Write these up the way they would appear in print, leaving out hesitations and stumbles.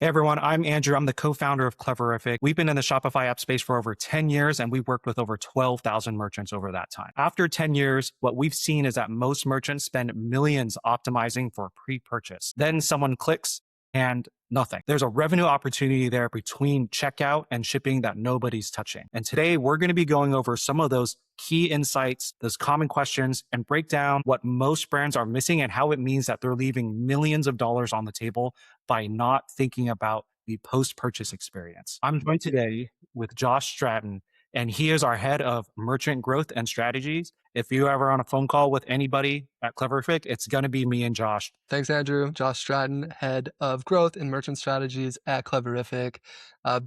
Hey everyone, I'm Andrew. I'm the co-founder of Cleverific. We've been in the Shopify app space for over 10 years and we've worked with over 12,000 merchants over that time. After 10 years, what we've seen is that most merchants spend millions optimizing for pre-purchase. Then someone clicks and nothing. There's a revenue opportunity there between checkout and shipping that nobody's touching. And today we're going to be going over some of those key insights, those common questions, and break down what most brands are missing and how it means that they're leaving millions of dollars on the table by not thinking about the post-purchase experience. I'm joined today with Josh Stratton, and he is our head of merchant growth and strategies. If you ever on a phone call with anybody at Cleverific, it's going to be me and Josh. Thanks, Andrew. Josh Stratton, head of growth and merchant strategies at Cleverific.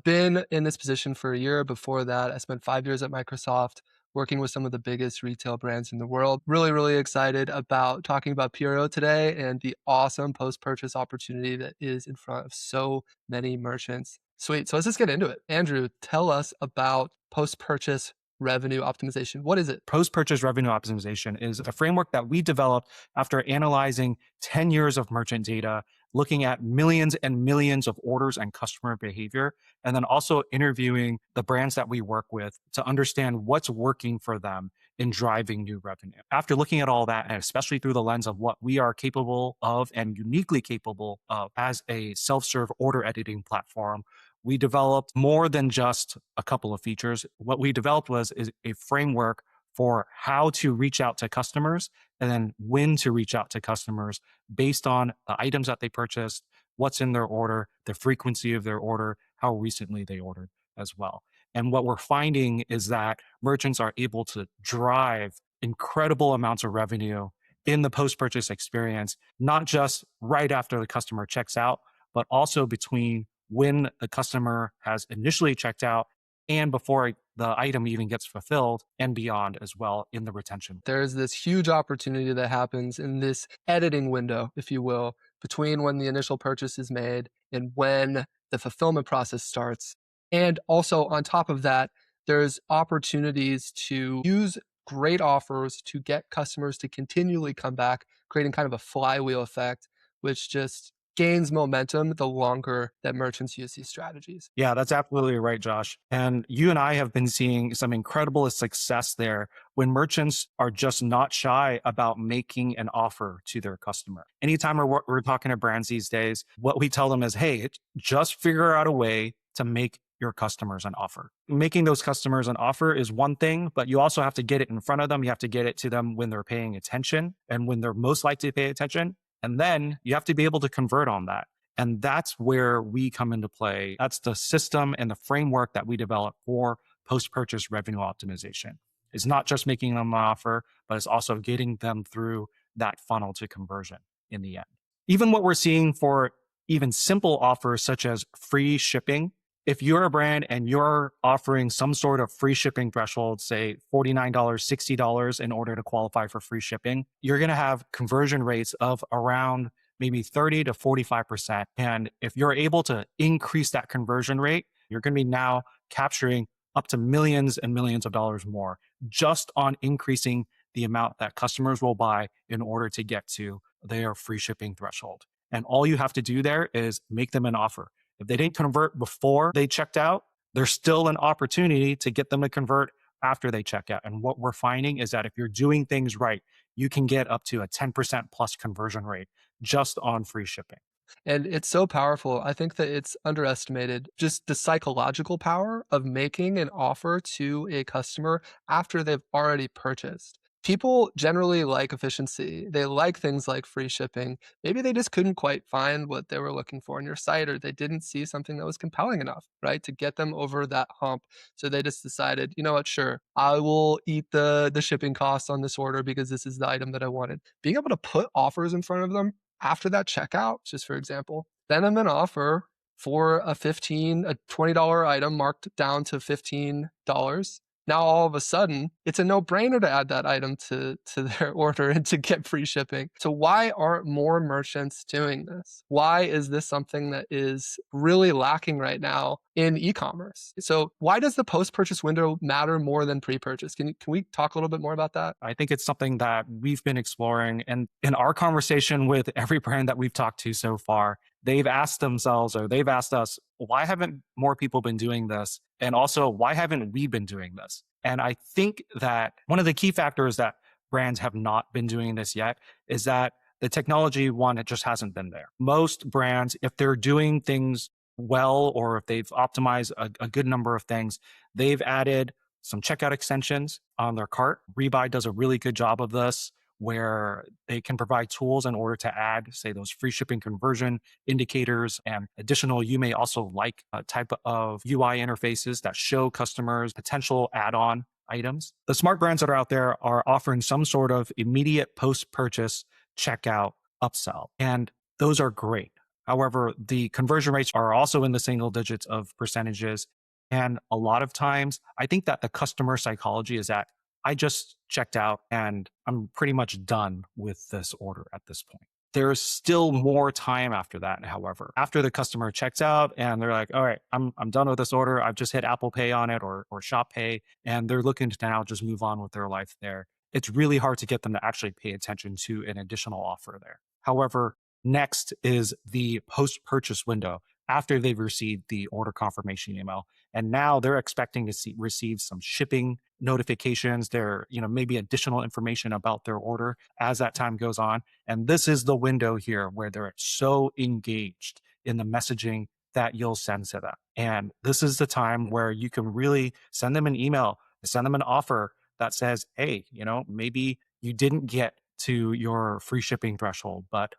Been in this position for a year. Before that, I spent 5 years at Microsoft working with some of the biggest retail brands in the world. Really excited about talking about PRO today and the awesome post-purchase opportunity that is in front of so many merchants. Sweet. So let's just get into it. Andrew, tell us about post-purchase revenue optimization. What is it? Post-purchase revenue optimization is a framework that we developed after analyzing 10 years of merchant data, looking at millions and millions of orders and customer behavior, and then also interviewing the brands that we work with to understand what's working for them in driving new revenue. After looking at all that, and especially through the lens of what we are capable of and uniquely capable of as a self-serve order editing platform, we developed more than just a couple of features. What we developed is a framework for how to reach out to customers and then when to reach out to customers based on the items that they purchased, what's in their order, the frequency of their order, how recently they ordered as well. And what we're finding is that merchants are able to drive incredible amounts of revenue in the post-purchase experience, not just right after the customer checks out, but also between when the customer has initially checked out and before the item even gets fulfilled and beyond as well in the retention. There's this huge opportunity that happens in this editing window, if you will, between when the initial purchase is made and when the fulfillment process starts. And also on top of that, there's opportunities to use great offers to get customers to continually come back, creating kind of a flywheel effect, which just gains momentum the longer that merchants use these strategies. Yeah, that's absolutely right, Josh. And you and I have been seeing some incredible success there when merchants are just not shy about making an offer to their customer. Anytime we're talking to brands these days, what we tell them is, hey, just figure out a way to make your customers an offer. Making those customers an offer is one thing, but you also have to get it in front of them. You have to get it to them when they're paying attention and when they're most likely to pay attention. And then you have to be able to convert on that. And that's where we come into play. That's the system and the framework that we develop for post-purchase revenue optimization. It's not just making them an offer, but it's also getting them through that funnel to conversion in the end. Even what we're seeing for even simple offers such as free shipping, if you're a brand and you're offering some sort of free shipping threshold, say $49, $60 in order to qualify for free shipping, you're going to have conversion rates of around maybe 30 to 45%. And if you're able to increase that conversion rate, you're going to be now capturing up to millions and millions of dollars more just on increasing the amount that customers will buy in order to get to their free shipping threshold. And all you have to do there is make them an offer. If they didn't convert before they checked out, there's still an opportunity to get them to convert after they check out. And what we're finding is that if you're doing things right, you can get up to a 10% plus conversion rate just on free shipping. And it's so powerful. I think that it's underestimated just the psychological power of making an offer to a customer after they've already purchased. People generally like efficiency. They like things like free shipping. Maybe they just couldn't quite find what they were looking for in your site, or they didn't see something that was compelling enough, right, to get them over that hump. So they just decided, you know what, sure, I will eat the shipping costs on this order because this is the item that I wanted. Being able to put offers in front of them after that checkout, just for example, send them an offer for a $20 item marked down to $15. Now, all of a sudden, it's a no-brainer to add that item to their order and to get free shipping. So why aren't more merchants doing this? Why is this something that is really lacking right now in e-commerce? So why does the post-purchase window matter more than pre-purchase? Can we talk a little bit more about that? I think it's something that we've been exploring. And in our conversation with every brand that we've talked to so far, they've asked themselves or they've asked us, why haven't more people been doing this? And also, why haven't we been doing this? And I think that one of the key factors that brands have not been doing this yet is that the technology, one, it just hasn't been there. Most brands, if they're doing things well or if they've optimized a good number of things, they've added some checkout extensions on their cart. Rebuy does a really good job of this where they can provide tools in order to add, say, those free shipping conversion indicators and additional. You may also like a type of UI interfaces that show customers potential add on items. The smart brands that are out there are offering some sort of immediate post purchase checkout upsell, and those are great. However, the conversion rates are also in the single digits of percentages. And a lot of times, I think that the customer psychology is that I just checked out and I'm pretty much done with this order at this point. There's still more time after that, however. After the customer checks out and they're like, all right, I'm done with this order. I've just hit Apple Pay on it or Shop Pay, and they're looking to now just move on with their life there. It's really hard to get them to actually pay attention to an additional offer there. However, next is the post purchase window after they've received the order confirmation email. And now they're expecting to receive some shipping notifications, there, maybe additional information about their order as that time goes on. And this is the window here where they're so engaged in the messaging that you'll send to them. And this is the time where you can really send them an email, send them an offer that says, hey, maybe you didn't get to your free shipping threshold, but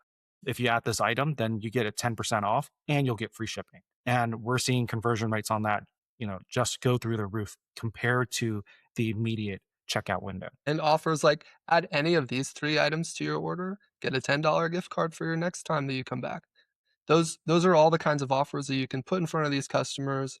if you add this item, then you get a 10% off and you'll get free shipping. And we're seeing conversion rates on that, just go through the roof compared to the immediate checkout window. And offers like add any of these 3 items to your order, get a $10 gift card for your next time that you come back. Those are all the kinds of offers that you can put in front of these customers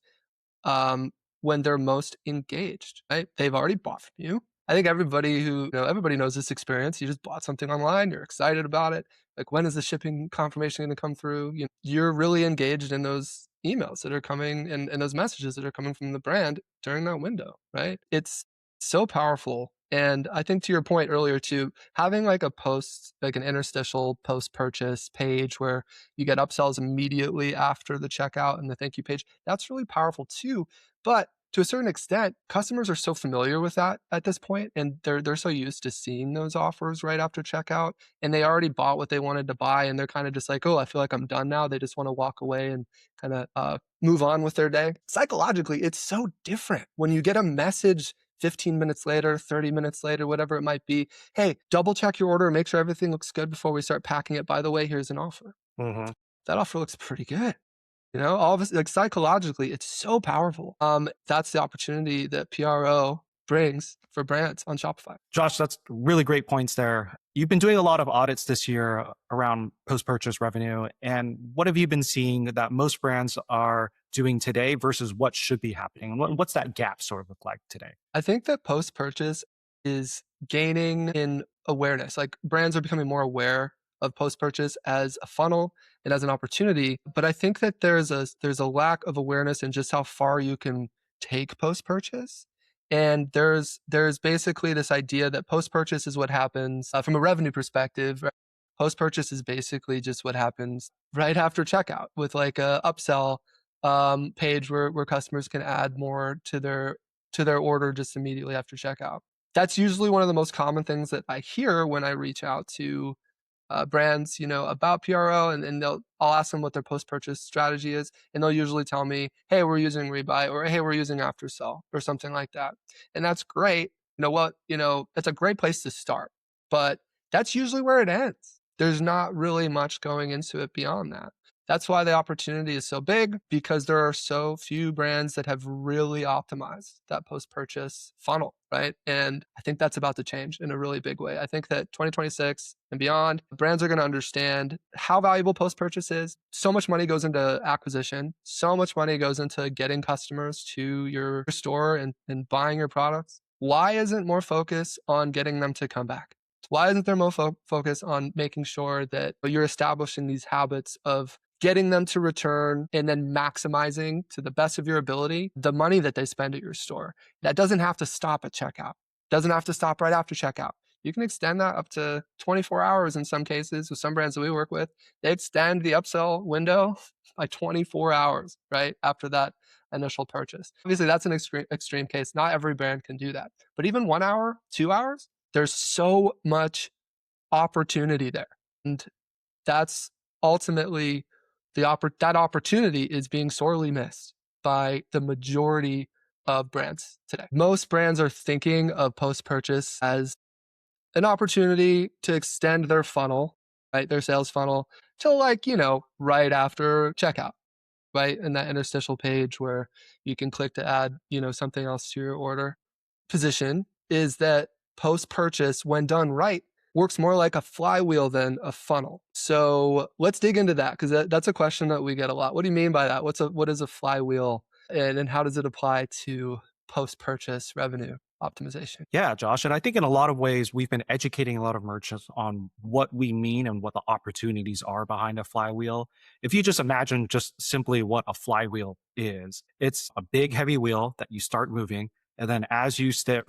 um, when they're most engaged, right? They've already bought from you. I think everybody knows this experience. You just bought something online, you're excited about it. Like, when is the shipping confirmation going to come through? You're really engaged in those emails that are coming and those messages that are coming from the brand during that window, right? It's so powerful. And I think to your point earlier too, having like a post, like an interstitial post purchase page where you get upsells immediately after the checkout and the thank you page, that's really powerful too. But to a certain extent, customers are so familiar with that at this point, and they're so used to seeing those offers right after checkout, and they already bought what they wanted to buy, and they're kind of just like, oh, I feel like I'm done now. They just want to walk away and kind of move on with their day. Psychologically, it's so different when you get a message 15 minutes later, 30 minutes later, whatever it might be. Hey, double check your order, make sure everything looks good before we start packing it. By the way, here's an offer. Mhm. That offer looks pretty good. All of us, like, psychologically, it's so powerful. That's the opportunity that PRO brings for brands on Shopify. Josh, that's really great points there. You've been doing a lot of audits this year around post purchase revenue. And what have you been seeing that most brands are doing today versus what should be happening? What's that gap sort of look like today? I think that post purchase is gaining in awareness. Like, brands are becoming more aware of post purchase as a funnel and as an opportunity. But I think that there's a lack of awareness in just how far you can take post purchase. And there's basically this idea that post purchase is what happens from a revenue perspective. Right? Post purchase is basically just what happens right after checkout with like a upsell page where customers can add more to their order just immediately after checkout. That's usually one of the most common things that I hear when I reach out to brands, about PRO, and I'll ask them what their post purchase strategy is, and they'll usually tell me, "Hey, we're using rebuy," or "Hey, we're using aftersell," or something like that, and that's great. You know what? That's a great place to start, but that's usually where it ends. There's not really much going into it beyond that. That's why the opportunity is so big, because there are so few brands that have really optimized that post purchase funnel, right? And I think that's about to change in a really big way. I think that 2026 and beyond, brands are going to understand how valuable post purchase is. So much money goes into acquisition, so much money goes into getting customers to your store and buying your products. Why isn't more focus on getting them to come back? Why isn't there more focus on making sure that you're establishing these habits of getting them to return and then maximizing to the best of your ability the money that they spend at your store? That doesn't have to stop at checkout. Doesn't have to stop right after checkout. You can extend that up to 24 hours in some cases. With some brands that we work with, they extend the upsell window by 24 hours, right? After that initial purchase. Obviously, that's an extreme case. Not every brand can do that. But even 1 hour, 2 hours, there's so much opportunity there. And that's ultimately that opportunity is being sorely missed by the majority of brands today. Most brands are thinking of post purchase as an opportunity to extend their funnel, right? Their sales funnel to like, right after checkout, right? In that interstitial page where you can click to add, something else to your order. Position is that post purchase, when done right, works more like a flywheel than a funnel. So let's dig into that because that's a question that we get a lot. What do you mean by that? What is a flywheel, and how does it apply to post purchase revenue optimization? Yeah, Josh. And I think in a lot of ways, we've been educating a lot of merchants on what we mean and what the opportunities are behind a flywheel. If you just imagine just simply what a flywheel is, it's a big, heavy wheel that you start moving. And then as you start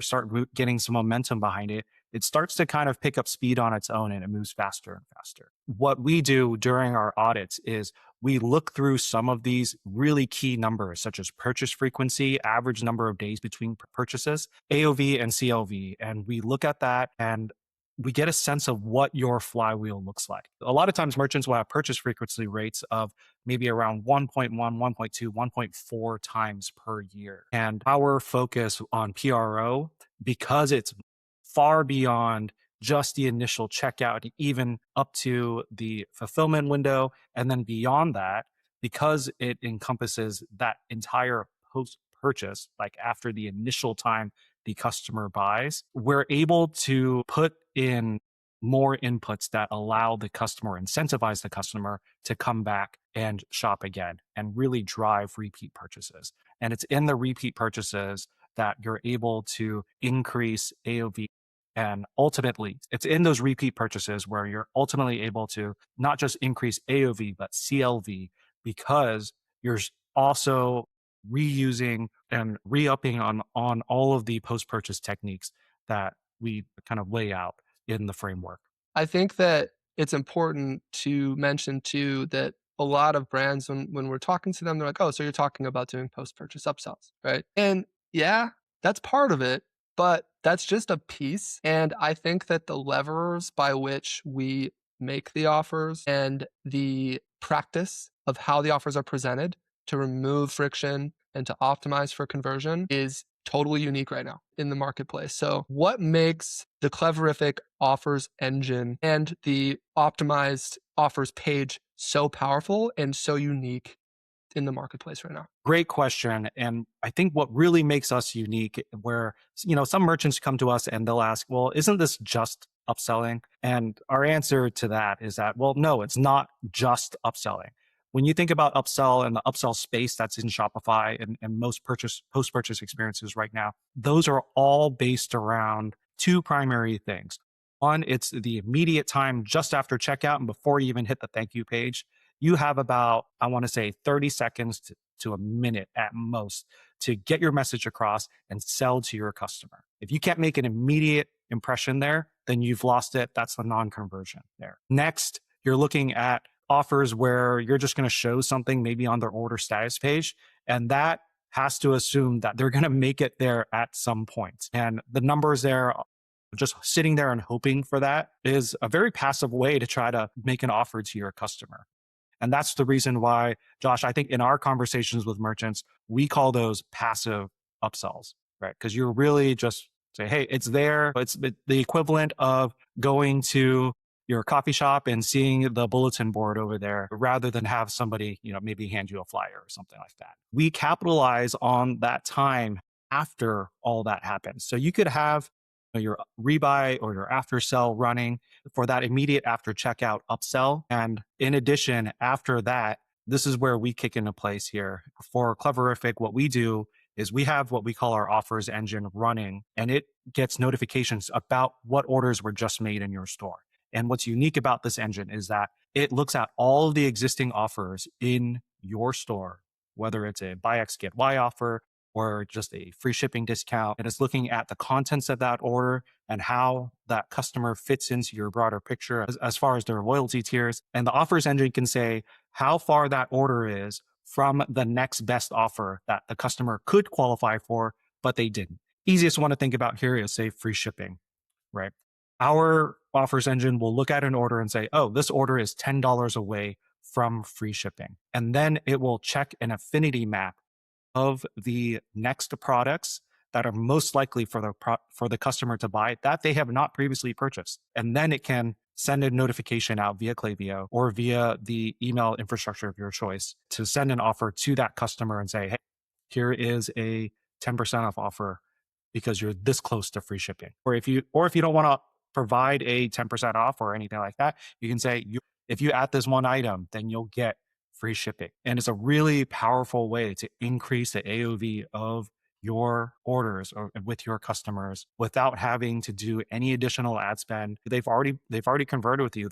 getting some momentum behind it, it starts to kind of pick up speed on its own and it moves faster and faster. What we do during our audits is we look through some of these really key numbers, such as purchase frequency, average number of days between purchases, AOV and CLV. And we look at that and we get a sense of what your flywheel looks like. A lot of times merchants will have purchase frequency rates of maybe around 1.1, 1.2, 1.4 times per year. And our focus on PRO, because it's far beyond just the initial checkout, even up to the fulfillment window. And then beyond that, because it encompasses that entire post purchase, like after the initial time the customer buys, we're able to put in more inputs that allow the customer, incentivize the customer to come back and shop again and really drive repeat purchases. And it's in the repeat purchases that you're able to increase AOV. And ultimately, it's in those repeat purchases where you're ultimately able to not just increase AOV, but CLV, because you're also reusing and re-upping on all of the post-purchase techniques that we kind of lay out in the framework. I think that it's important to mention too that a lot of brands, when we're talking to them, they're like, oh, so you're talking about doing post purchase upsells, right? And yeah, that's part of it, but that's just a piece. And I think that the levers by which we make the offers and the practice of how the offers are presented to remove friction and to optimize for conversion is totally unique right now in the marketplace. So, what makes the Cleverific offers engine and the optimized offers page so powerful and so unique in the marketplace right now? Great question. And I think what really makes us unique, where, some merchants come to us and they'll ask, well, isn't this just upselling? And our answer to that is that, well, no, it's not just upselling. When you think about upsell and the upsell space that's in Shopify and most post purchase experiences right now, those are all based around two primary things. One, it's the immediate time just after checkout and before you even hit the thank you page. You have about, I want to say, 30 seconds to a minute at most to get your message across and sell to your customer. If you can't make an immediate impression there, then you've lost it. That's the non-conversion there. Next, you're looking at offers where you're just going to show something maybe on their order status page, and that has to assume that they're going to make it there at some point. And the numbers there, just sitting there and hoping for that, is a very passive way to try to make an offer to your customer. And that's the reason why, Josh, I think in our conversations with merchants, we call those passive upsells, right? Because you're really just say, hey, it's there. It's the equivalent of going to your coffee shop and seeing the bulletin board over there rather than have somebody, maybe hand you a flyer or something like that. We capitalize on that time after all that happens. So you could have your rebuy or your after sell running for that immediate after checkout upsell. And in addition, after that, this is where we kick into place here. For Cleverific, what we do is we have what we call our offers engine running, and it gets notifications about what orders were just made in your store. And what's unique about this engine is that it looks at all of the existing offers in your store, whether it's a buy X, get Y offer, or just a free shipping discount. And it's looking at the contents of that order and how that customer fits into your broader picture as far as their loyalty tiers. And the offers engine can say how far that order is from the next best offer that the customer could qualify for, but they didn't. Easiest one to think about here is, say, free shipping, right? Our offers engine will look at an order and say, oh, this order is $10 away from free shipping. And then it will check an affinity map of the next products that are most likely for the customer to buy that they have not previously purchased. And then it can send a notification out via Klaviyo or via the email infrastructure of your choice to send an offer to that customer and say, hey, here is a 10% off offer because you're this close to free shipping. Or if you don't want to provide a 10% off or anything like that, you can say, if you add this one item, then you'll get free shipping. And it's a really powerful way to increase the AOV of your orders or with your customers without having to do any additional ad spend. They've already converted with you.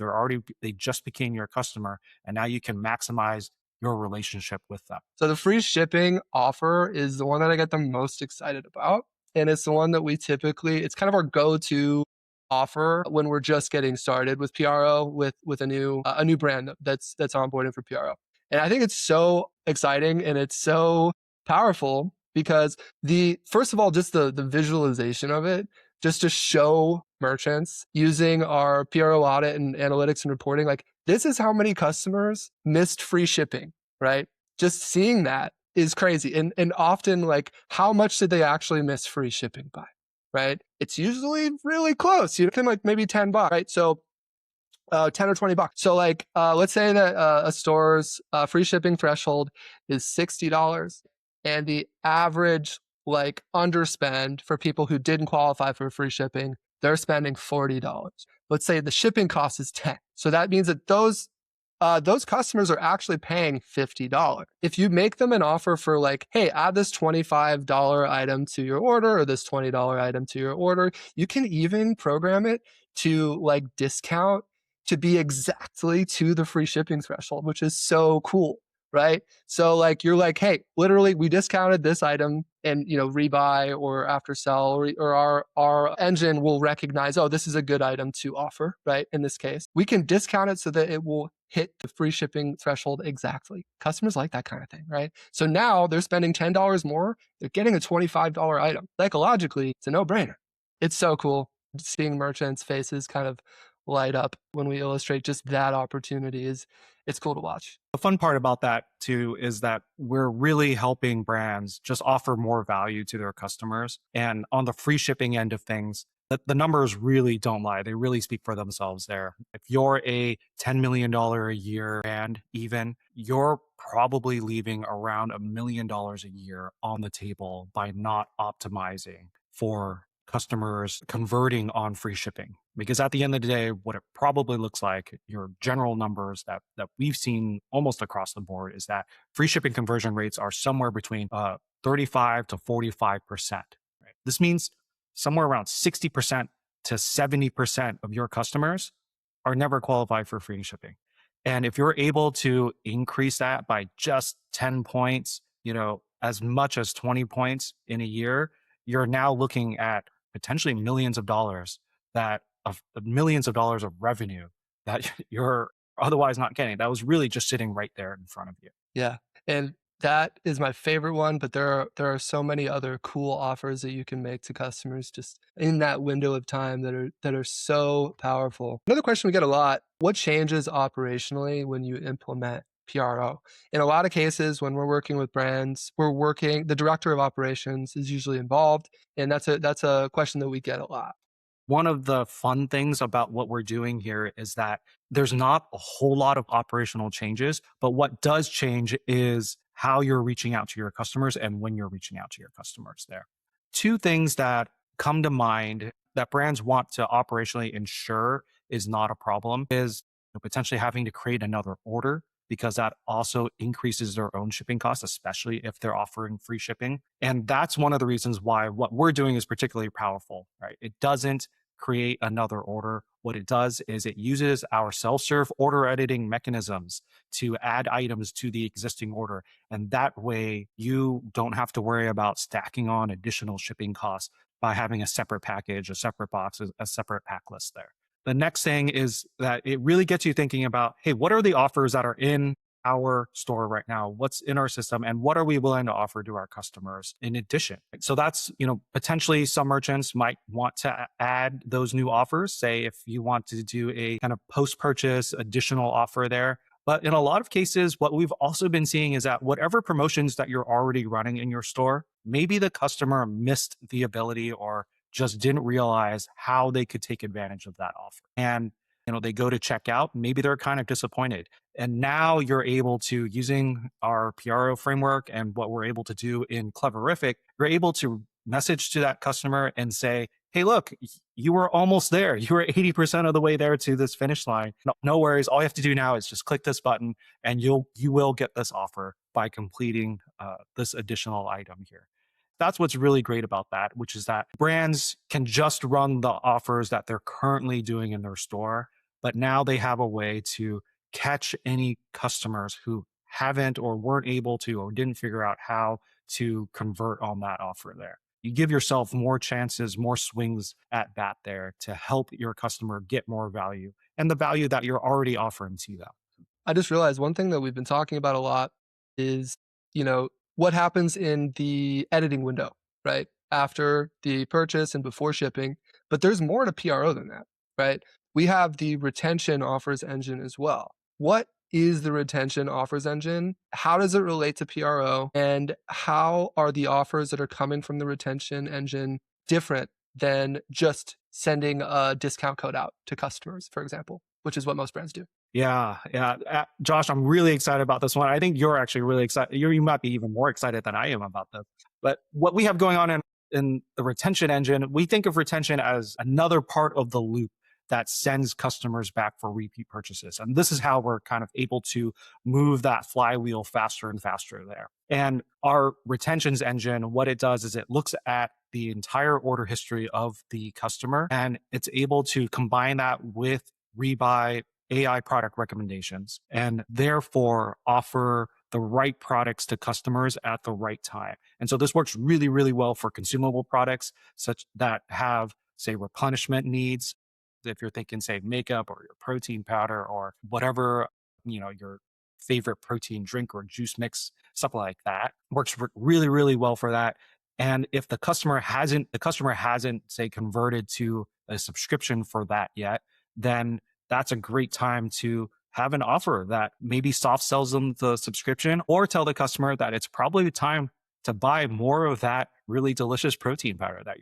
They just became your customer, and now you can maximize your relationship with them. So the free shipping offer is the one that I get the most excited about. And it's the one that it's kind of our go-to offer when we're just getting started with PRO with a new brand that's onboarding for PRO. And I think it's so exciting and it's so powerful because first of all, just the visualization of it, just to show merchants using our PRO audit and analytics and reporting, like this is how many customers missed free shipping, right? Just seeing that is crazy. And often, like, how much did they actually miss free shipping by, right? It's usually really close, like maybe $10, right? So 10 or $20. So like, let's say that a store's free shipping threshold is $60 and the average like underspend for people who didn't qualify for free shipping, they're spending $40. Let's say the shipping cost is 10. So that means that those customers are actually paying $50. If you make them an offer for like, hey, add this $25 item to your order or this $20 item to your order, you can even program it to like discount to be exactly to the free shipping threshold, which is so cool, right? So like you're like, hey, literally we discounted this item and rebuy or after sell or our engine will recognize, oh, this is a good item to offer, right? In this case, we can discount it so that it will hit the free shipping threshold exactly. Customers like that kind of thing, right? So now they're spending $10 more, they're getting a $25 item. Psychologically, it's a no-brainer. It's so cool seeing merchants' faces kind of light up when we illustrate just that opportunity. It's cool to watch. The fun part about that too is that we're really helping brands just offer more value to their customers. And on the free shipping end of things, the numbers really don't lie. They really speak for themselves there. If you're a $10 million a year brand, even, you're probably leaving around $1 million a year on the table by not optimizing for customers converting on free shipping. Because at the end of the day, what it probably looks like, your general numbers that we've seen almost across the board is that free shipping conversion rates are somewhere between 35 to 45%. Right? This means somewhere around 60% to 70% of your customers are never qualified for free shipping. And if you're able to increase that by just 10 points, as much as 20 points in a year, you're now looking at potentially millions of dollars of millions of dollars of revenue that you're otherwise not getting. That was really just sitting right there in front of you. Yeah. And that is my favorite one, but there are so many other cool offers that you can make to customers just in that window of time that are so powerful. Another question we get a lot, what changes operationally when you implement PRO? In a lot of cases, when we're working with brands, the director of operations is usually involved. And that's a question that we get a lot. One of the fun things about what we're doing here is that there's not a whole lot of operational changes, but what does change is how you're reaching out to your customers and when you're reaching out to your customers there. Two things that come to mind that brands want to operationally ensure is not a problem is potentially having to create another order because that also increases their own shipping costs, especially if they're offering free shipping. And that's one of the reasons why what we're doing is particularly powerful, right? It doesn't create another order. What it does is it uses our self-serve order editing mechanisms to add items to the existing order. And that way you don't have to worry about stacking on additional shipping costs by having a separate package, a separate box, a separate pack list there. The next thing is that it really gets you thinking about, hey, what are the offers that are in our store right now? What's in our system and what are we willing to offer to our customers in addition? So that's, potentially some merchants might want to add those new offers. Say if you want to do a kind of post-purchase additional offer there. But in a lot of cases, what we've also been seeing is that whatever promotions that you're already running in your store, maybe the customer missed the ability or just didn't realize how they could take advantage of that offer. And they go to checkout, maybe they're kind of disappointed. And now you're able to, using our PRO framework and what we're able to do in Cleverific, you're able to message to that customer and say, hey, look, you were almost there. You were 80% of the way there to this finish line. No worries. All you have to do now is just click this button and you will get this offer by completing this additional item here. That's what's really great about that, which is that brands can just run the offers that they're currently doing in their store, but now they have a way to catch any customers who haven't or weren't able to or didn't figure out how to convert on that offer there. You give yourself more chances, more swings at bat there to help your customer get more value and the value that you're already offering to them. I just realized one thing that we've been talking about a lot is, what happens in the editing window, right? After the purchase and before shipping. But there's more to PRO than that, right? We have the retention offers engine as well. What is the retention offers engine? How does it relate to PRO? And how are the offers that are coming from the retention engine different than just sending a discount code out to customers, for example, which is what most brands do? Yeah, yeah. Josh, I'm really excited about this one. I think you're actually really excited. You might be even more excited than I am about this. But what we have going on in the retention engine, we think of retention as another part of the loop that sends customers back for repeat purchases. And this is how we're kind of able to move that flywheel faster and faster there. And our retentions engine, what it does is it looks at the entire order history of the customer and it's able to combine that with rebuy AI product recommendations and therefore offer the right products to customers at the right time. And so this works really, really well for consumable products such that have, say, replenishment needs. If you're thinking, say, makeup or your protein powder or whatever, your favorite protein drink or juice mix, stuff like that works really, really well for that. And if the customer hasn't, say, converted to a subscription for that yet, then that's a great time to have an offer that maybe soft sells them the subscription or tell the customer that it's probably time to buy more of that really delicious protein powder that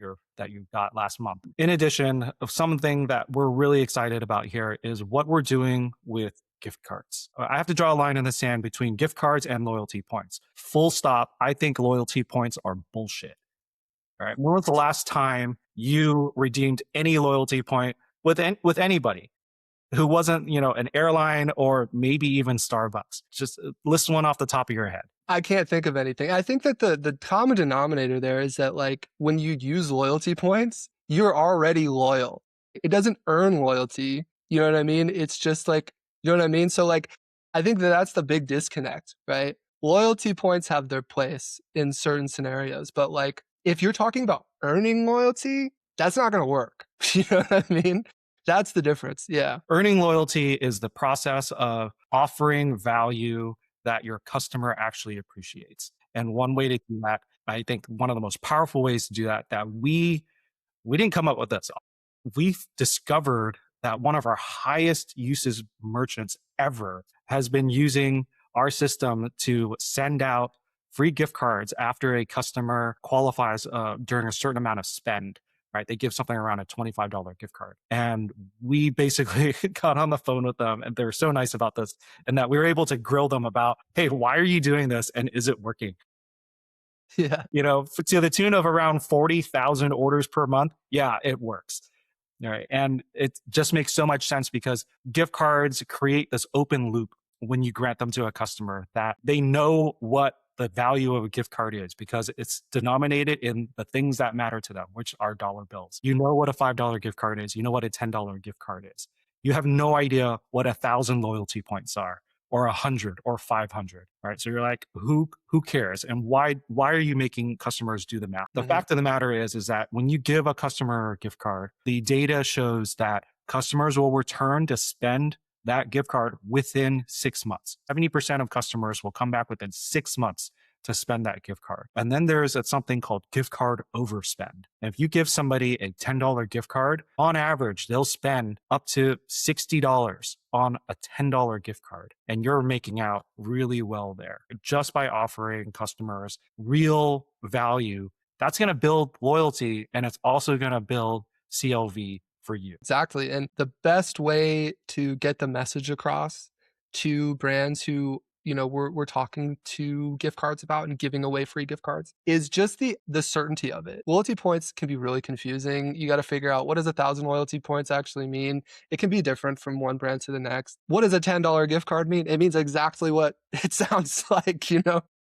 you got last month. In addition, something that we're really excited about here is what we're doing with gift cards. I have to draw a line in the sand between gift cards and loyalty points. Full stop. I think loyalty points are bullshit. All right. When was the last time you redeemed any loyalty point with anybody who wasn't, an airline or maybe even Starbucks? Just list one off the top of your head. I can't think of anything. I think that the common denominator there is that, like, when you use loyalty points, you're already loyal. It doesn't earn loyalty. You know what I mean? It's just like, you know what I mean? So, like, I think that that's the big disconnect, right? Loyalty points have their place in certain scenarios, but, like, if you're talking about earning loyalty, that's not going to work. You know what I mean? That's the difference. Yeah. Earning loyalty is the process of offering value that your customer actually appreciates. And one way to do that, I think one of the most powerful ways to do that we didn't come up with this. We've discovered that one of our highest uses merchants ever has been using our system to send out free gift cards after a customer qualifies during a certain amount of spend. Right, they give something around a $25 gift card, and we basically got on the phone with them, and they're so nice about this, and that we were able to grill them about, hey, why are you doing this, and is it working? Yeah. To the tune of around 40,000 orders per month. Yeah, it works. All right. And it just makes so much sense because gift cards create this open loop when you grant them to a customer that they know what the value of a gift card is because it's denominated in the things that matter to them, which are dollar bills. You know what a $5 gift card is. You know what a $10 gift card is. You have no idea what 1,000 loyalty points are, or 100 or 500, right? So you're like, who cares? And why are you making customers do the math? The Mhm. fact of the matter is that when you give a customer a gift card, the data shows that customers will return to spend that gift card within 6 months. 70% of customers will come back within 6 months to spend that gift card. And then there's something called gift card overspend. And if you give somebody a $10 gift card, on average, they'll spend up to $60 on a $10 gift card. And you're making out really well there just by offering customers real value. That's going to build loyalty, and it's also going to build CLV for you. Exactly. And the best way to get the message across to brands who, we're talking to gift cards about and giving away free gift cards is just the certainty of it. Loyalty points can be really confusing. You got to figure out, what does 1,000 loyalty points actually mean? It can be different from one brand to the next. What does a $10 gift card mean? It means exactly what it sounds like.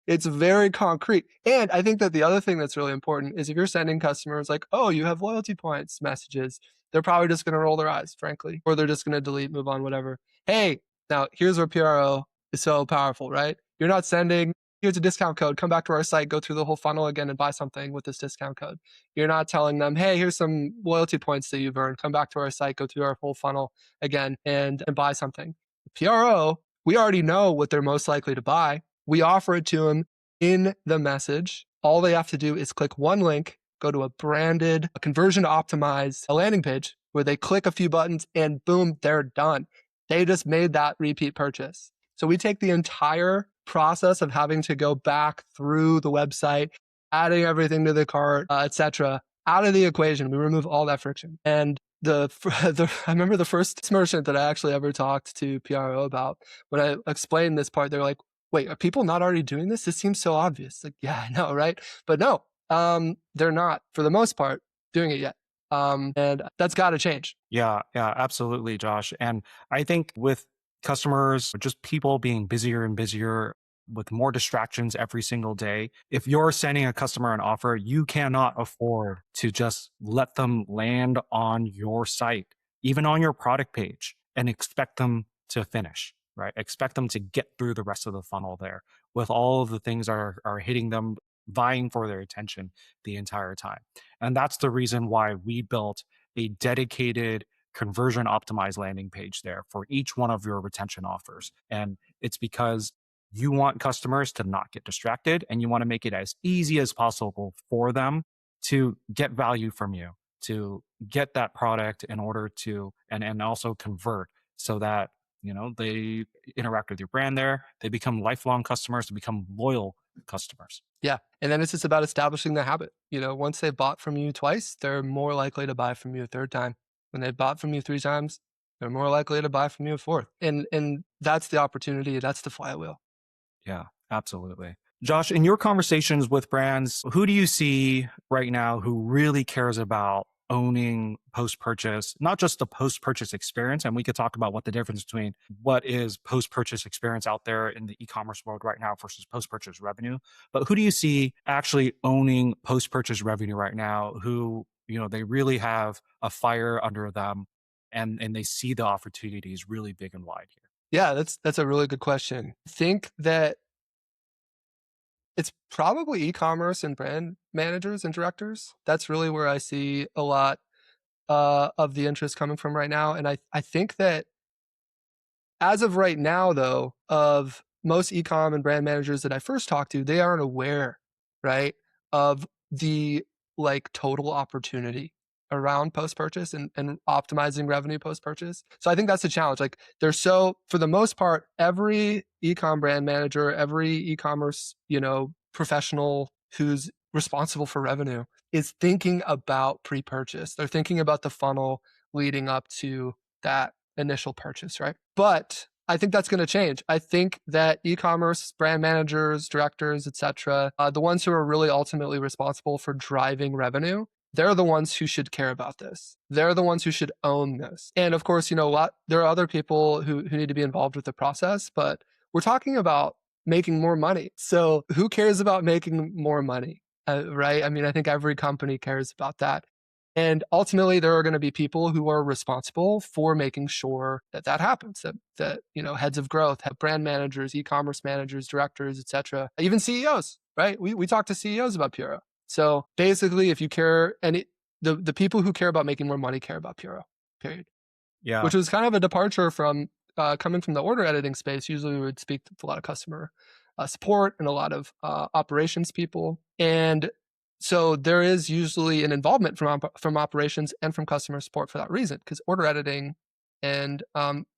It's very concrete. And I think that the other thing that's really important is if you're sending customers like, oh, you have loyalty points messages, they're probably just going to roll their eyes, frankly, or they're just going to delete, move on, whatever. Hey, now here's where PRO is so powerful, right? You're not sending, here's a discount code, come back to our site, go through the whole funnel again and buy something with this discount code. You're not telling them, hey, here's some loyalty points that you've earned, come back to our site, go through our whole funnel again and buy something. PRO, we already know what they're most likely to buy. We offer it to them in the message. All they have to do is click one link, go to a branded, a conversion optimized landing page where they click a few buttons and boom, they're done. They just made that repeat purchase. So we take the entire process of having to go back through the website, adding everything to the cart, etc., out of the equation. We remove all that friction. And I remember the first merchant that I actually ever talked to PRO about, when I explained this part, they're like, wait, are people not already doing this? This seems so obvious. Like, yeah, I know, right? But no, they're not, for the most part, doing it yet. And that's got to change. Yeah, absolutely, Josh. And I think with customers, just people being busier and busier with more distractions every single day, if you're sending a customer an offer, you cannot afford to just let them land on your site, even on your product page, and expect them to finish, right? Expect them to get through the rest of the funnel there with all of the things are hitting them, vying for their attention the entire time. And that's the reason why we built a dedicated conversion optimized landing page there for each one of your retention offers. And it's because you want customers to not get distracted, and you want to make it as easy as possible for them to get value from you, to get that product in order to, and also convert, so that, they interact with your brand there, they become lifelong customers, to become loyal customers. Yeah. And then it's just about establishing the habit. Once they've bought from you twice, they're more likely to buy from you a third time. When they've bought from you three times, they're more likely to buy from you a fourth. And that's the opportunity. That's the flywheel. Yeah, absolutely. Josh, in your conversations with brands, who do you see right now who really cares about owning post-purchase, not just the post-purchase experience? And we could talk about what the difference between what is post-purchase experience out there in the e-commerce world right now versus post-purchase revenue. But who do you see actually owning post-purchase revenue right now, who, they really have a fire under them, and they see the opportunities really big and wide here? Yeah, that's a really good question. I think that it's probably e-commerce and brand managers and directors. That's really where I see a lot of the interest coming from right now. And I think that as of right now, though, of most e-com and brand managers that I first talked to, they aren't aware, right, of the total opportunity around post-purchase and optimizing revenue post-purchase. So I think that's the challenge. Like, for the most part, every e-com brand manager, every e-commerce, professional who's responsible for revenue is thinking about pre-purchase. They're thinking about the funnel leading up to that initial purchase, right? But I think that's going to change. I think that e-commerce brand managers, directors, etc., the ones who are really ultimately responsible for driving revenue, they're the ones who should care about this. They're the ones who should own this. And of course, there are other people who need to be involved with the process, but we're talking about making more money. So who cares about making more money? Right? I mean, I think every company cares about that. And ultimately, there are going to be people who are responsible for making sure that that happens. That heads of growth, have brand managers, e-commerce managers, directors, etc., even CEOs. Right? We talk to CEOs about PRO. So basically, if you care, the people who care about making more money care about PRO. Period. Yeah. Which was kind of a departure from coming from the order editing space. Usually, we would speak to a lot of customer support and a lot of operations people, and so there is usually an involvement from operations and from customer support for that reason, because order editing and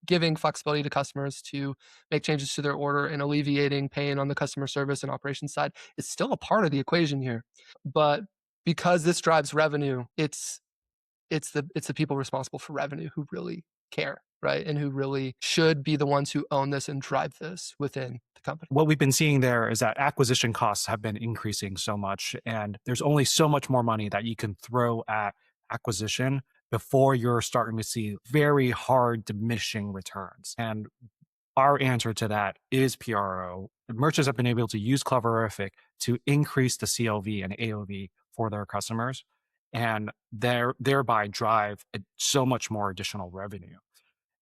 giving flexibility to customers to make changes to their order and alleviating pain on the customer service and operations side is still a part of the equation here. But because this drives revenue, it's the people responsible for revenue who really care, right? And who really should be the ones who own this and drive this within the company. What we've been seeing there is that acquisition costs have been increasing so much, and there's only so much more money that you can throw at acquisition before you're starting to see very hard diminishing returns. And our answer to that is PRO. Merchants have been able to use Cleverific to increase the CLV and AOV for their customers, and thereby drive so much more additional revenue.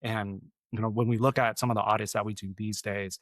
And when we look at some of the audits that we do these days,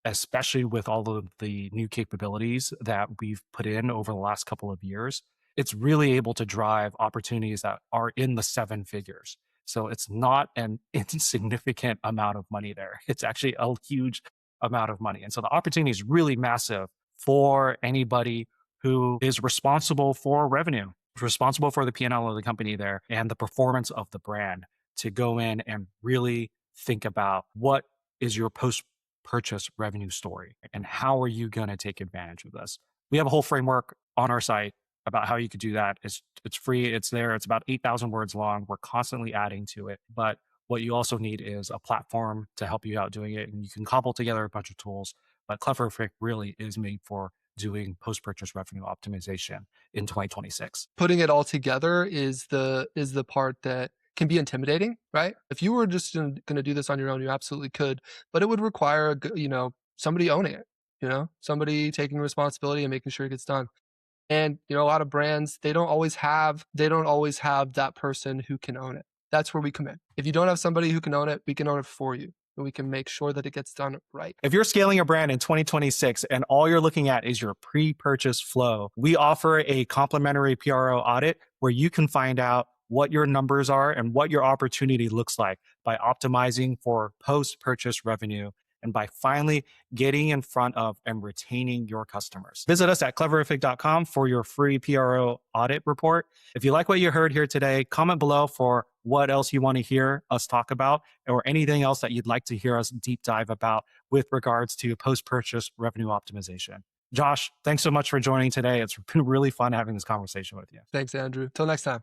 especially with all of the new capabilities that we've put in over the last couple of years, it's really able to drive opportunities that are in the seven figures. So it's not an insignificant amount of money there. It's actually a huge amount of money. And so the opportunity is really massive for anybody who is responsible for revenue, responsible for the P&L of the company there and the performance of the brand, to go in and really think about what is your post purchase revenue story and how are you going to take advantage of this. We have a whole framework on our site about how you could do that. It's free, it's there, it's about 8,000 words long. We're constantly adding to it, but what you also need is a platform to help you out doing it, and you can cobble together a bunch of tools. But Cleverfic really is made for doing post-purchase revenue optimization in 2026. Putting it all together is the part that can be intimidating, right? If you were just going to do this on your own, you absolutely could, but it would require somebody owning it, somebody taking responsibility and making sure it gets done. And a lot of brands, they don't always have that person who can own it. That's where we come in. If you don't have somebody who can own it, we can own it for you, and we can make sure that it gets done right. If you're scaling a brand in 2026 and all you're looking at is your pre-purchase flow, we offer a complimentary PRO audit where you can find out what your numbers are and what your opportunity looks like by optimizing for post-purchase revenue and by finally getting in front of and retaining your customers. Visit us at cleverific.com for your free PRO audit report. If you like what you heard here today, comment below for what else you want to hear us talk about or anything else that you'd like to hear us deep dive about with regards to post-purchase revenue optimization. Josh, thanks so much for joining today. It's been really fun having this conversation with you. Thanks, Andrew. Till next time.